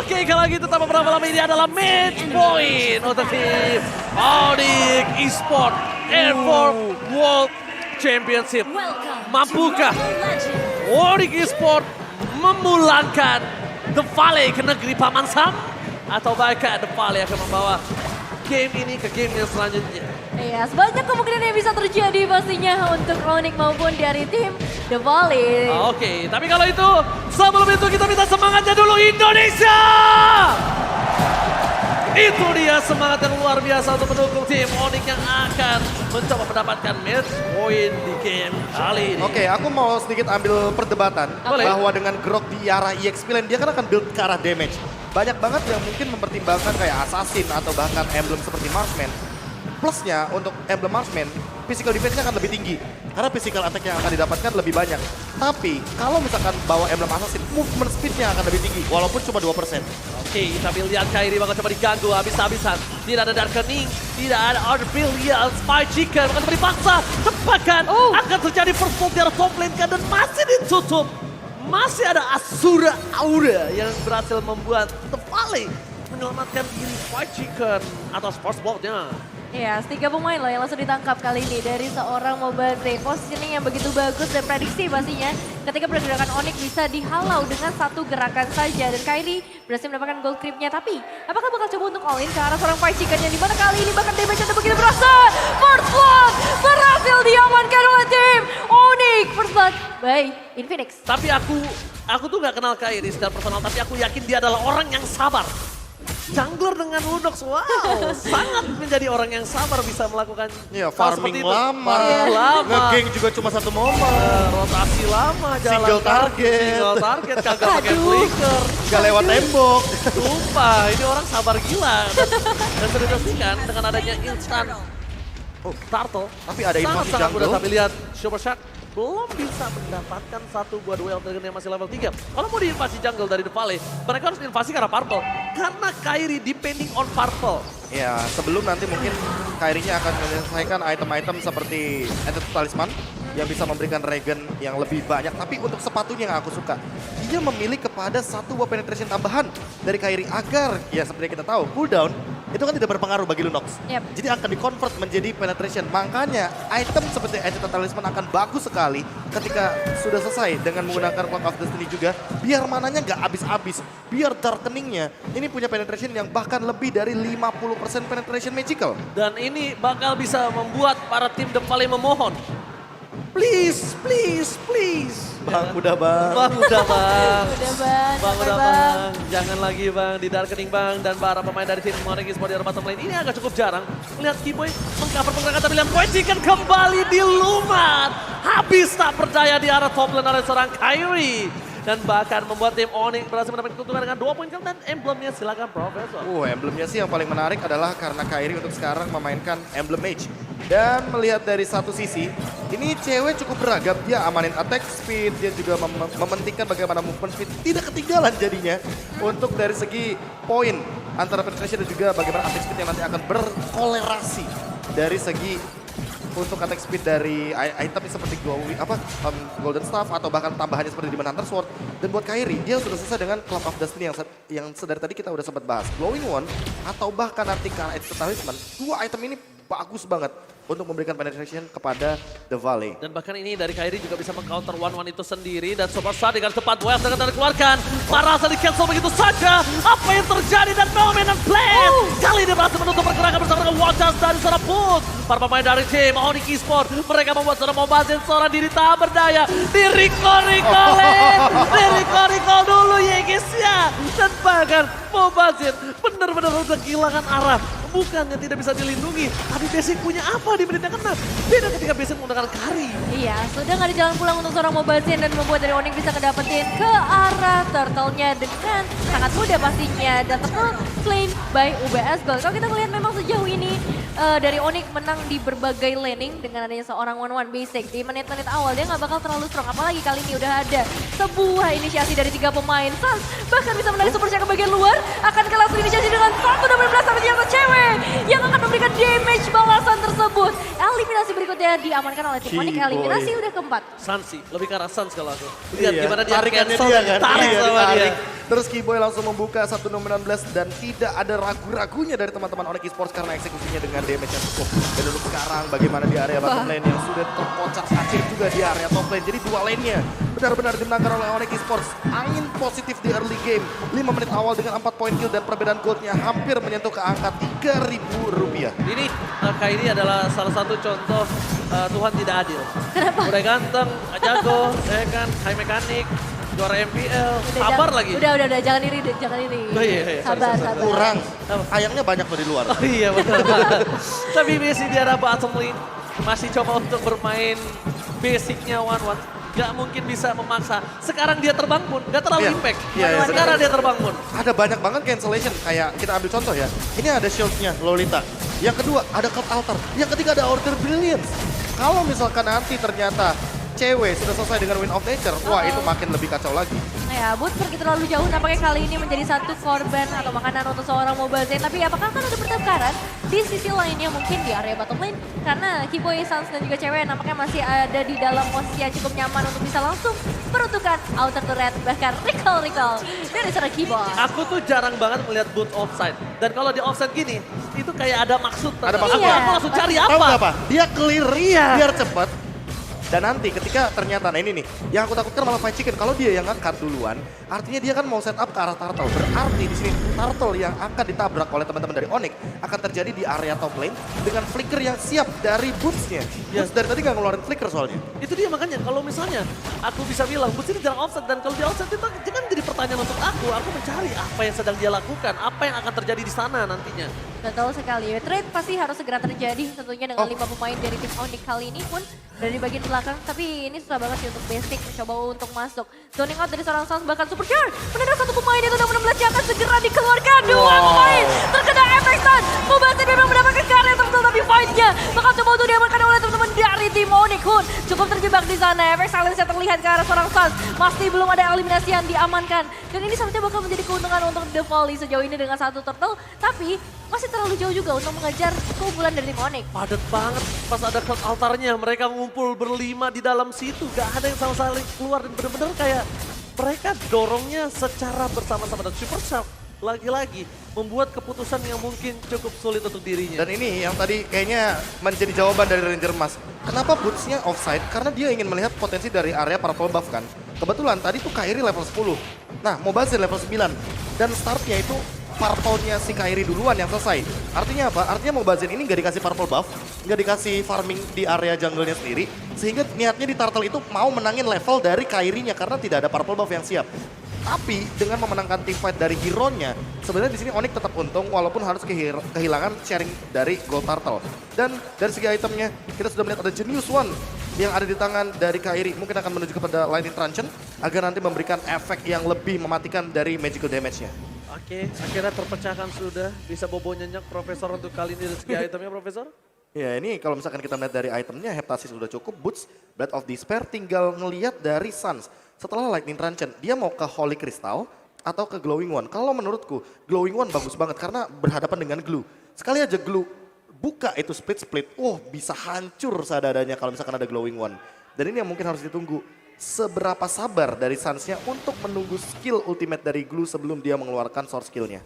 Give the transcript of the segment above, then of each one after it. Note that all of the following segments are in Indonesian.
Oke, kalau gitu tanpa berapa lama ini adalah match point untuk tim Onyx Esports Airborne World Championship. Mampukah Onyx Esports memulangkan The Valley ke negeri Paman Sam? Atau bahkan The Valley akan membawa game ini ke game yang selanjutnya? Iya, sebanyak kemungkinan yang bisa terjadi pastinya untuk Onyx maupun dari tim The Valley. Oke, tapi kalau itu, sebelum itu kita minta semangatnya dulu Indonesia! Itu dia semangat yang luar biasa untuk mendukung tim Onyx yang akan mencoba mendapatkan match point di game kali ini. Oke, aku mau sedikit ambil perdebatan Boleh. bahwa dengan Grok di arah EXP lane dia kan akan build ke arah damage. Banyak banget yang mungkin mempertimbangkan kayak Assassin atau bahkan emblem seperti Marksman. Plusnya untuk emblem Marksman, physical defense-nya akan lebih tinggi. Karena physical attack yang akan didapatkan lebih banyak. Tapi kalau misalkan bawa emblem Assassin, movement speed-nya akan lebih tinggi. Walaupun cuma 2%. Oke, tapi lihat Kairi bakal coba diganggu habis-habisan. Tidak ada Darkening, tidak ada Arbilial, Spy Chicken bakal coba dipaksa. Tepakan, akan terjadi first blood di arah top lane kan dan masih ditutup. Masih ada Asura Aura yang berhasil membuat The Valley menyelamatkan diri Spy Chicken atas first blood-nya. Iya, 3 pemain loh yang langsung ditangkap kali ini dari seorang Mobazane. Positioning yang begitu bagus dan prediksi pastinya ketika pergerakan Onyx bisa dihalau dengan satu gerakan saja. Dan Kairi berhasil mendapatkan gold creep-nya. Tapi apakah bakal coba untuk all in ke arah seorang Fight Chicken yang dimana kali ini bahkan damage-nya begitu berasa. First blood berhasil diamankan oleh tim Onyx. First blood by Infinix. Tapi aku tuh gak kenal Kairi secara personal, tapi aku yakin dia adalah orang yang sabar. Jungler dengan Lunox, wow, sangat menjadi orang yang sabar bisa melakukan Iya, hal farming seperti itu. lama. Farming lama. Nge-gank juga cuma satu momen. Rotasi lama, jalan Single target. Single target, kagak pakai flicker. Gak lewat tembok. Sumpah, ini orang sabar gila. Dan sudah dipastikan dengan adanya instant turtle. Tapi ada invasi Sangat-sangat mudah, jungle. tapi lihat Super Shark belum bisa mendapatkan satu buah duel dengan yang masih level 3. Kalau mau diinvasi jungle dari The Valley, mereka harus invasi ke arah Purple. Karena Kairi depending on Purple. Ya, sebelum nanti mungkin Kairinya akan menyelesaikan item-item seperti Entity Talisman yang bisa memberikan regen yang lebih banyak. Tapi untuk sepatunya yang aku suka, dia memilih kepada satu buah penetration tambahan dari Kairi agar, ya seperti yang kita tahu, cooldown itu kan tidak berpengaruh bagi Lunox. Yep. Jadi akan di-convert menjadi penetration. Makanya item seperti Entity Talisman akan bagus sekali ketika sudah selesai dengan menggunakan Clock of Destiny juga. Biar mananya nggak habis-habis, biar Darkening-nya ini punya penetration yang bahkan lebih dari 50% penetration magical. Dan ini bakal bisa membuat para tim The Valley memohon. Please, please, please. Bang, udah bang. Bang, udah bang. Udah bang, Bang, sampai udah bang. bang. Jangan lagi bang, di Darkening bang. Dan para pemain dari tim Onyx Esports di arah bottom lane ini agak cukup jarang. Melihat Keyboy mengcover pergerakan tapi lihat Fight Chicken kembali dilumat. Habis tak berdaya di arah top lane oleh seorang Kairi. Dan bahkan membuat tim Onyx berhasil mendapatkan keuntungan dengan 2 poin kill dan emblemnya silakan Profesor. Emblemnya sih yang paling menarik adalah karena Kairi untuk sekarang memainkan emblem mage. Dan melihat dari satu sisi, ini cewek cukup beragam. Dia amanin attack speed, dia juga mementingkan bagaimana movement speed. Tidak ketinggalan jadinya untuk dari segi poin antara penetration dan juga bagaimana attack speed yang nanti akan berkolerasi dari segi untuk attack speed dari item seperti Golden Staff atau bahkan tambahannya seperti Demon Hunter Sword. Dan buat Kairi, dia sudah selesai dengan Clock of Destiny yang sedari tadi kita udah sempat bahas. Glowing One atau bahkan nanti ke Entity Talisman, 2 item ini bagus banget untuk memberikan penetration kepada The Valley. Dan bahkan ini dari Kairi juga bisa meng-counter 1-1 itu sendiri. Dan Superstar dengan cepat Wells dengan dikeluarkan. Marasa di cancel begitu saja. Apa yang terjadi dan Dominant Blade. Kali ini berhasil menutup pergerakan bersama dengan Watchers dari seorang Put. Para pemain dari tim Onyx Esports. Mereka membuat seorang Mobazane seorang diri tak berdaya. Di-recall-recallin. Di-recall-recall dulu ya guys ya. Dan bahkan Mobazane benar-benar udah kehilangan arah. Bukannya tidak bisa dilindungi, tapi Basic punya apa di menit yang ke-6? Beda ketika Basic menggunakan Kari. Iya, sudah nggak ada jalan pulang untuk seorang Mobazane dan membuat dari Onyx bisa ngedapetin ke arah turtle-nya dengan sangat mudah pastinya. Dan turtle claim by UBS Gold. Kalau kita melihat memang sejauh ini dari Onyx menang di berbagai laning dengan adanya seorang 1-1 Basic. Di menit-menit awal dia nggak bakal terlalu strong, apalagi kali ini udah ada sebuah inisiasi dari 3 pemain. Sans bahkan bisa menarik Super Shark ke bagian luar, akan langsung inisiasi dengan 1 double blast tapi ternyata cewek yang akan memberikan damage balasan tersebut. tersebut. Eliminasi berikutnya diamankan oleh tim Onyx. Keyboy. Eliminasi udah keempat. Sans sih, lebih ke arah Sans kalau aku. Lihat Iya, gimana dia tarikannya cancel, dia kan. tarik Iya, sama dia. ditarik. Terus Keyboy langsung membuka 1-16 dan tidak ada ragu-ragunya dari teman-teman Onyx Esports karena eksekusinya dengan damage yang cukup. Dan untuk sekarang bagaimana di area bottom lane yang sudah terkocar kacir juga di area top lane. Jadi dua lane-nya benar-benar dimenangkan oleh Onyx Esports. Angin positif di early game. 5 menit awal dengan 4 poin kill dan perbedaan goldnya hampir menyentuh ke angka Rp3.000. Ini Kairi adalah salah satu contoh Tuhan tidak adil. Kenapa? Udah ganteng, jago, ya kan, high mekanik, juara MPL, Udah, sabar lagi. Udah, jangan iri, jangan iri. Oh, iya, Sabar, sorry. sabar. Kurang. Apa? Ayangnya banyak loh di luar. Oh iya betul. Tapi masih di arah bottom lane, masih coba untuk bermain basicnya one-one. Gak mungkin bisa memaksa. Sekarang dia terbang pun, gak terlalu Iya. impact. Iya, Sekarang dia terbang pun. Ada banyak banget cancellation. Kayak kita ambil contoh ya. Ini ada shieldnya Lolita. Yang kedua ada Cult Altar. Yang ketiga ada Order Brilliance. Kalau misalkan nanti ternyata cewek sudah selesai dengan Win of Nature, wah itu makin lebih kacau lagi. Ya, Boots pergi terlalu jauh nampaknya kali ini menjadi satu korban atau makanan untuk seorang Mobile Legends. Tapi apakah akan ada pertengkaran di sisi lainnya mungkin di area bottom lane? Karena Keyboy, Sans dan juga cewek nampaknya masih ada di dalam posisi yang cukup nyaman untuk bisa langsung peruntukan outer turret bahkan recall dari seorang Keyboy. Aku tuh jarang banget melihat boot offside. Dan kalau di offside gini, itu kayak ada maksud. Ada maksud. Aku langsung cari Tahu nggak apa? apa? Dia clear Iya. biar cepat. Dan nanti ketika ternyata, nah ini nih, yang aku takutkan malah Fight Chicken. Kalau dia yang ngangkat duluan, artinya dia kan mau set up ke arah Turtle. Berarti di sini Turtle yang akan ditabrak oleh teman-teman dari Onyx akan terjadi di area top lane dengan flicker yang siap dari Boots-nya. Yes. Boots dari tadi nggak ngeluarin flicker soalnya. Itu dia makanya kalau misalnya aku bisa bilang Boots ini jarang offset dan kalau dia offset itu kan jadi pertanyaan untuk aku mencari apa yang sedang dia lakukan, apa yang akan terjadi di sana nantinya. Betul sekali. Trade pasti harus segera terjadi tentunya dengan 5 pemain dari tim Onyx kali ini pun dari bagian belakang. Tapi ini susah banget sih untuk basic mencoba untuk masuk. Zoning out dari seorang Sans bahkan super charge. Mendadak satu pemain itu udah 16 yang akan segera dikeluarkan. Dua pemain terkena efek stun. Mobile Legends memang mendapatkan karya tertentu tapi fight-nya bakal coba untuk diamankan oleh teman-teman dari tim Onyx. Hun cukup terjebak di sana. Efek silence yang terlihat ke arah seorang Sans. Masih belum ada eliminasi yang diamankan. Dan ini sepertinya bakal menjadi keuntungan untuk The Volley sejauh ini dengan satu turtle. Tapi masih terlalu jauh juga untuk mengejar keunggulan dari tim Onyx. Padat banget pas ada Cult Altarnya, mereka ngumpul berlima di dalam situ, gak ada yang sama sekali keluar dan bener-bener kayak mereka dorongnya secara bersama-sama dan Super Shark lagi-lagi membuat keputusan yang mungkin cukup sulit untuk dirinya. Dan ini yang tadi kayaknya menjadi jawaban dari Ranger Mas. Kenapa Boots-nya offside? Karena dia ingin melihat potensi dari area purple buff kan. Kebetulan tadi tuh Kairi level 10. Nah, Mobile Legends level 9. Dan startnya itu purple-nya si Kairi duluan yang selesai. Artinya apa? Artinya Mobile Legends ini nggak dikasih purple buff, nggak dikasih farming di area jungle-nya sendiri. Sehingga niatnya di Turtle itu mau menangin level dari Kairinya karena tidak ada purple buff yang siap. Tapi dengan memenangkan team fight dari hero-nya, sebenarnya di sini Onyx tetap untung walaupun harus kehilangan sharing dari Gold Turtle. Dan dari segi itemnya, kita sudah melihat ada Genius One yang ada di tangan dari Kairi. Mungkin akan menuju kepada Lightning Truncheon agar nanti memberikan efek yang lebih mematikan dari magical damage-nya. Oke, akhirnya terpecahkan sudah. Bisa bobo nyenyak Profesor untuk kali ini dari segi itemnya Profesor? Ya ini kalau misalkan kita melihat dari itemnya, Heptasis sudah cukup, Boots, Blade of Despair tinggal ngelihat dari Sans. Setelah Lightning Truncheon, dia mau ke Holy Crystal atau ke Glowing One. Kalau menurutku, Glowing One bagus banget karena berhadapan dengan Glue. Sekali aja Glue buka itu split, bisa hancur seadanya kalau misalkan ada Glowing One. Dan ini yang mungkin harus ditunggu. Seberapa sabar dari Sans-nya untuk menunggu skill ultimate dari Glue sebelum dia mengeluarkan source skill-nya.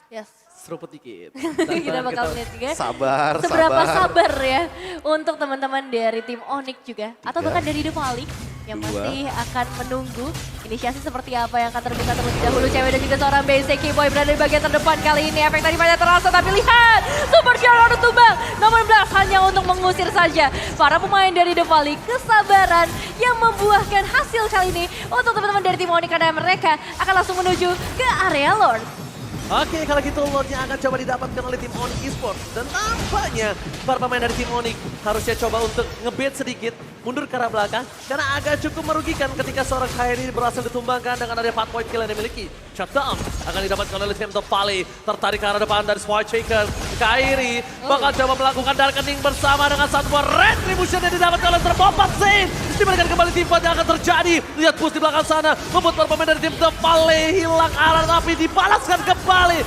Yes. Seruput dikit. Kita bakal lihat juga Sabar, seberapa sabar. sabar ya untuk teman-teman dari tim Onyx juga. Atau bahkan dari The Volley yang masih akan menunggu inisiasi seperti apa yang akan terbuka terlebih dahulu. Cewek dan juga seorang basic Keyboy berada di bagian terdepan kali ini. Efek tadi banyak terasa tapi lihat Super Share untuk tumbang. Nomor 11 hanya untuk mengusir saja para pemain dari The Volley. Kesabaran yang membuahkan hasil kali ini untuk teman-teman dari tim Onyx karena mereka akan langsung menuju ke area Lord. Oke, kalau gitu Lordnya akan coba didapatkan oleh tim Onyx Esports. Dan tampaknya para pemain dari tim Onyx harusnya coba untuk ngebait sedikit, mundur ke arah belakang. Karena agak cukup merugikan ketika seorang Kairi berhasil ditumbangkan dengan ada 4 point kill yang dimiliki. Shutdown akan didapatkan oleh tim The Volley. Tertarik ke arah depan dari Spike Shaker. Kairi bakal coba melakukan darkening bersama dengan satu buah retribution yang didapatkan oleh terbombat save. Diberikan kembali tim fight yang akan terjadi. Lihat push di belakang sana. Membuat para pemain dari tim The Volley hilang arah tapi dibalaskan kembali.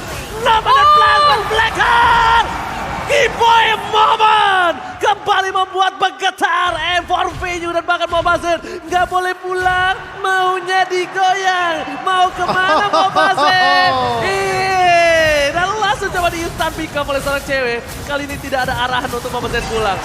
Namanya Blast Blacker! Giveaway moment kembali membuat bergetar M4 dan bahkan Mobazin nggak boleh pulang, maunya digoyang. Mau kemana Mobazin? Dan langsung coba di instant pick up oleh seorang cewek. Kali ini tidak ada arahan untuk Mobazin pulang.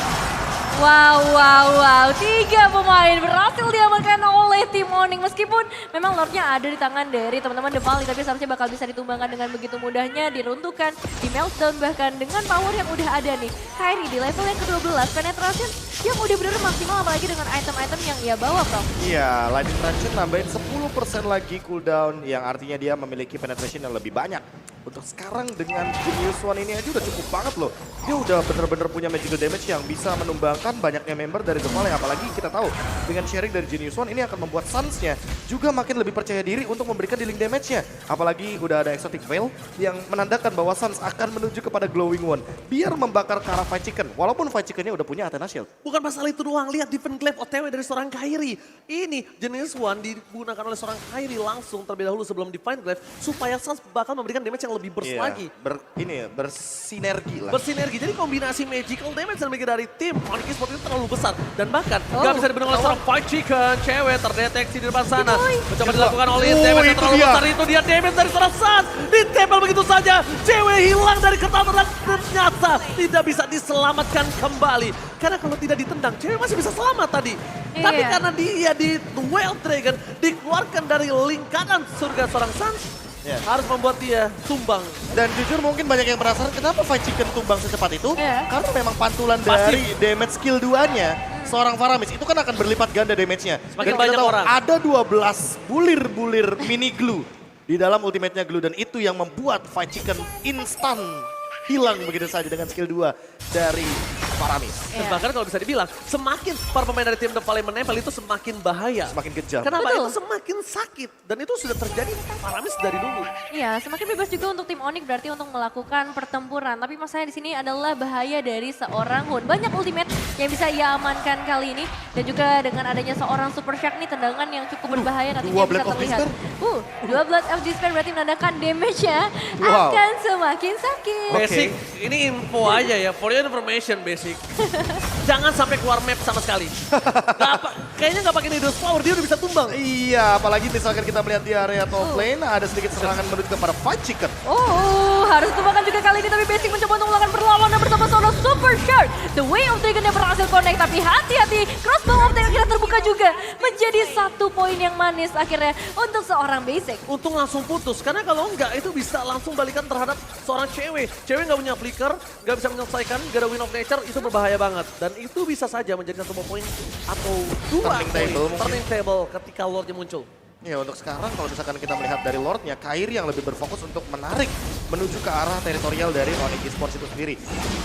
Wow. 3 pemain berhasil diamankan oleh tim Onyx. Meskipun memang Lordnya ada di tangan dari teman-teman The Valley, tapi seharusnya bakal bisa ditumbangkan dengan begitu mudahnya, diruntuhkan, di meltdown, bahkan dengan power yang udah ada nih. Kairi di level yang ke-12, penetration yang udah bener maksimal apalagi dengan item-item yang ia bawa, Bro. Iya, Lightning Transition nambahin 10% lagi cooldown yang artinya dia memiliki penetration yang lebih banyak. Untuk sekarang dengan Genius One ini aja udah cukup banget loh. Dia udah bener-bener punya magical damage yang bisa menumbangkan banyaknya member dari The Valley. Apalagi kita tahu dengan sharing dari Genius One ini akan membuat Suns-nya juga makin lebih percaya diri untuk memberikan dealing damage-nya. Apalagi udah ada Exotic Veil yang menandakan bahwa Suns akan menuju kepada Glowing One. Biar membakar ke arah Fight Chicken. Walaupun Fight Chicken-nya udah punya Athena Shield. Bukan masalah itu doang, lihat defense glaive OTW dari seorang Kairi. Ini Genius One digunakan oleh seorang Kairi langsung terlebih dahulu sebelum defense glaive supaya Suns bakal memberikan damage yang lebih burst lagi. Bersinergi lah. Bersinergi, jadi kombinasi magical damage yang dimiliki dari tim Onyx Esports itu terlalu besar. Dan bahkan gak bisa dibentuk oleh seorang Fight Chicken. Cewek terdeteksi di depan sana. Mencoba dilakukan oleh damage yang terlalu besar itu. Dia damage dari seorang Suns. Ditempel begitu saja. Cewek hilang dari ketaatan dan ternyata tidak bisa diselamatkan kembali. Karena kalau tidak ditendang, cewek masih bisa selamat tadi. Tapi karena dia di Wild Dragon dikeluarkan dari lingkaran surga seorang Suns, harus membuat dia tumbang. Dan jujur mungkin banyak yang penasaran kenapa Fight Chicken tumbang secepat itu. Karena memang pantulan dari damage skill 2-nya seorang Faramis itu kan akan berlipat ganda damage-nya. Semakin Dan kita banyak tahu orang. ada 12 bulir-bulir mini glue di dalam ultimate-nya glue. Dan itu yang membuat Fight Chicken instan hilang begitu saja dengan skill 2 dari Faramis. Dan bahkan kalau bisa dibilang, semakin para pemain dari tim The Valley menempel itu semakin bahaya. Semakin kejam. Kenapa? Betul. Itu semakin sakit. Dan itu sudah terjadi Faramis dari dulu. Iya, semakin bebas juga untuk tim Onyx berarti untuk melakukan pertempuran. Tapi masalahnya di sini adalah bahaya dari seorang Hun. Banyak ultimate yang bisa ia amankan kali ini. Dan juga dengan adanya seorang Super Shark nih, tendangan yang cukup berbahaya nantinya dua bisa Blood of terlihat. Despair. Dua Blood of Despair berarti menandakan damage-nya akan semakin sakit. Basic, ini info aja ya, for your information Basic. Jangan sampai keluar map sama sekali. Kayaknya nggak pakai Needle's Power, dia udah bisa tumbang. Iya, apalagi misalkan kita melihat di area top lane ada sedikit serangan menuju kepada Fight Chicken. Harus tumbangkan juga kali ini, tapi Basic mencoba untuk melakukan perlawanan bersama seorang Super Shark. The Way of Dragon yang berhasil connect, tapi hati-hati, crossbow of Dragon akhirnya terbuka juga. Menjadi 1 poin yang manis akhirnya untuk seorang Basic. Untung langsung putus, karena kalau enggak itu bisa langsung balikan terhadap seorang cewek. Cewek nggak punya flicker, nggak bisa menyelesaikan, gak ada Win of Nature, itu berbahaya banget. Dan itu bisa saja menjadi 1 poin atau 2 turning table ketika Lordnya muncul. Ya untuk sekarang kalau misalkan kita melihat dari Lordnya, Kairi yang lebih berfokus untuk menarik menuju ke arah teritorial dari Onyx Esports itu sendiri.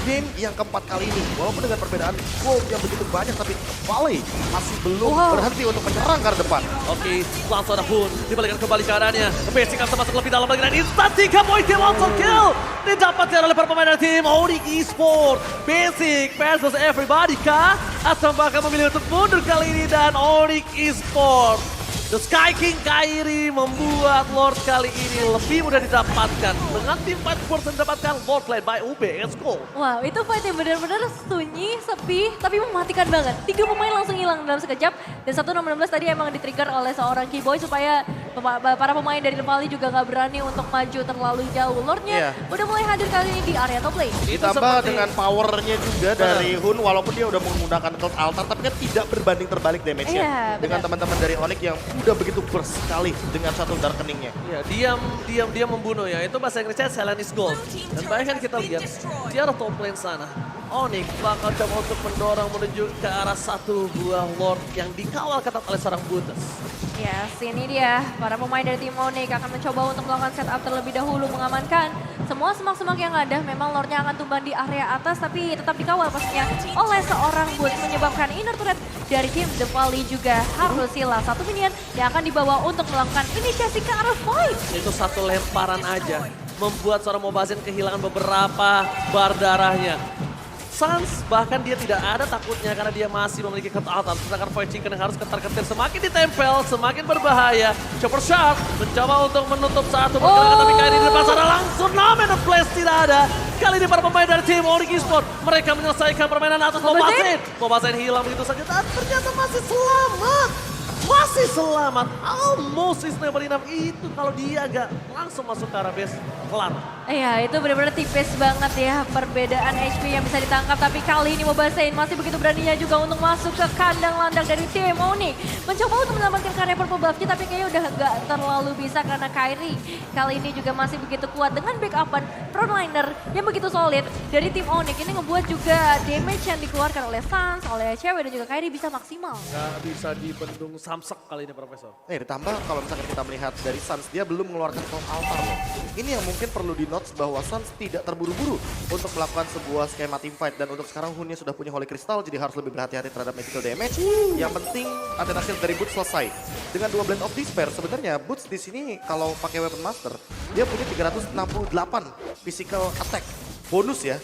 Game yang keempat kali ini, walaupun dengan perbedaan gold yang begitu banyak, tapi Valley masih belum berhenti untuk menyerang ke depan. Oke, langsung ada Hun, dibalikan kembali keadaannya. Basic akan masuk lebih dalam lagi dan instant 3 poin kill, langsung kill. Didapatkan oleh para pemain dari tim Onyx Esports. Basic versus everybody kah? Atau bahkan memilih untuk mundur kali ini dan Onyx Esports. The Sky King Kairi membuat Lord kali ini lebih mudah didapatkan. Dengan tim fight force mendapatkan Lord played by UBS Gold. Wow, itu fight yang benar-benar sunyi, sepi, tapi mematikan banget. 3 pemain langsung hilang dalam sekejap. Dan 1-16 tadi emang di-trigger oleh seorang Keyboy supaya para pemain dari The Valley juga nggak berani untuk maju terlalu jauh. Lordnya udah mulai hadir kali ini di area top lane. Ditambah dengan powernya juga dari Hun, walaupun dia udah menggunakan Cult Altar, tapi kan tidak berbanding terbalik damage-nya. Dengan teman-teman dari Onyx yang udah begitu burst sekali dengan satu darkeningnya. Ya, dia membunuh ya. Itu bahasa Inggrisnya Silent is Gold. Dan bahkan kita lihat di arah top lane sana. Onyx bakal coba untuk mendorong menuju ke arah 1 buah Lord yang dikawal ketat oleh seorang Buddhas. Yes, ini dia. Para pemain dari tim Onyx akan mencoba untuk melakukan setup terlebih dahulu, mengamankan semua semak-semak yang ada. Memang Lordnya akan tumbang di area atas, tapi tetap dikawal pastinya oleh seorang Boots, menyebabkan inner turret dari tim The Valley juga harus hilang. 1 minion yang akan dibawa untuk melakukan inisiasi ke arah fight. Itu 1 lemparan aja membuat seorang Mobazin kehilangan beberapa bar darahnya. Sans bahkan dia tidak ada takutnya karena dia masih memiliki cut altar. Sedangkan Void Chicken yang harus ketar-ketir semakin ditempel, semakin berbahaya. Chopper Shark mencoba untuk menutup satu pergerakan tapi kali ini di depan sana langsung Nomen of Flash tidak ada. Kali ini para pemain dari tim Onyx Esports mereka menyelesaikan permainan atas Mobasin. Mobasin hilang begitu saja dan ternyata masih selamat. Masih selamat, almost is never enough. Itu kalau dia gak langsung masuk ke arah base, kelar. Iya, itu benar-benar tipis banget ya perbedaan HP yang bisa ditangkap. Tapi kali ini Mobasin masih begitu beraninya juga untuk masuk ke kandang landang dari tim Onyx. Mencoba untuk menyelamatkan karya purple buff-nya tapi kayaknya udah gak terlalu bisa karena Kairi kali ini juga masih begitu kuat dengan backupan frontliner yang begitu solid dari tim Onyx. Ini ngebuat juga damage yang dikeluarkan oleh Sans, oleh Cewek dan juga Kairi bisa maksimal. Gak bisa dibendung samsek kali ini Profesor. Ditambah kalau misalkan kita melihat dari Sans, dia belum mengeluarkan top altar loh. Ini yang mungkin perlu di-notes bahwa Sans tidak terburu-buru untuk melakukan sebuah skema teamfight. Dan untuk sekarang Hunnya sudah punya Holy Crystal, jadi harus lebih berhati-hati terhadap magical damage. Yang penting Athena Shield dari Boots selesai. Dengan 2 Blend of Despair, sebenarnya Boots di sini kalau pakai Weapon Master, dia punya 368 physical attack. Bonus ya.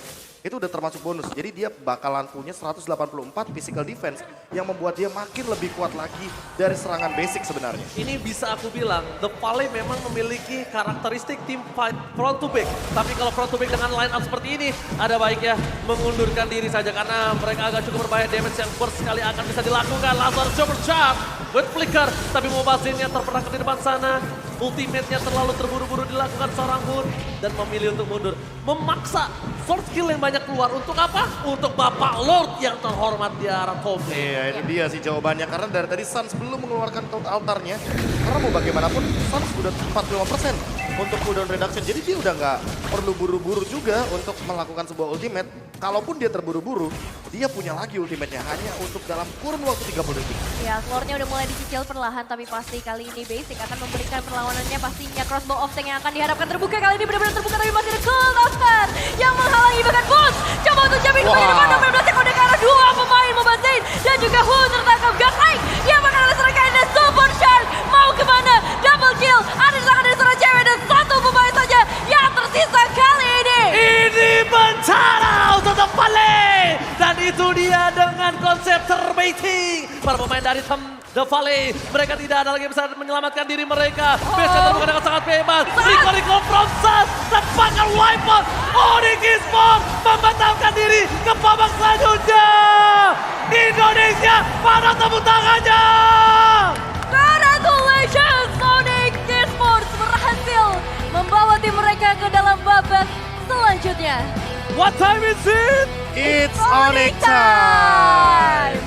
Itu udah termasuk bonus. Jadi dia bakalan punya 184 physical defense yang membuat dia makin lebih kuat lagi dari serangan basic sebenarnya. Ini bisa aku bilang, The Valley memang memiliki karakteristik team fight front to back. Tapi kalau front to back dengan line up seperti ini, ada baiknya mengundurkan diri saja karena mereka agak cukup berbahaya. Damage yang burst sekali akan bisa dilakukan. Lazar Chopper Shark with flicker. Tapi Mobasinnya terperangkap di depan sana. Ultimate-nya terlalu terburu-buru dilakukan seorang Hun dan memilih untuk mundur. Memaksa sword skill yang banyak keluar. Untuk apa? Untuk Bapak Lord yang terhormat di arah top lane. Iya, ini dia sih jawabannya. Karena dari tadi Sans belum mengeluarkan count altarnya. Karena mau bagaimanapun Sans udah 45% untuk cooldown reduction. Jadi dia udah nggak perlu buru-buru juga untuk melakukan sebuah ultimate. Kalaupun dia terburu-buru, dia punya lagi ultimate-nya hanya untuk dalam kurun waktu 30 detik. Ya, floor-nya udah mulai dicicil perlahan, tapi pasti kali ini Basic akan memberikan perlawanannya pastinya. Crossbow of Tank yang akan diharapkan terbuka kali ini benar-benar terbuka, tapi masih ada Cold After yang menghalangi bahkan Boots. Coba untuk jamin kembali depan, 16 kode ke arah 2 pemain Mobasin dan juga Hun tertangkap Gakai. Yang bakal ada serangan dan Super Shark mau kemana? Double kill, ada serangan dari seorang Cewek dan satu pemain saja yang tersisa kali ini. Ini bencana untuk The Valley. Dan itu dia dengan konsep terbaiting. Para pemain dari The Valley, mereka tidak ada lagi bisa menyelamatkan diri mereka. Base-nya terbuka dengan sangat bebas. Rico from Sans dan bakal wipe out. Onyx Esports membatalkan diri ke babak selanjutnya. Indonesia, mana tepuk tangannya? Congratulations, Onyx Esports berhasil membawa tim mereka ke dalam babak selanjutnya. What time is it? It's Onyx time!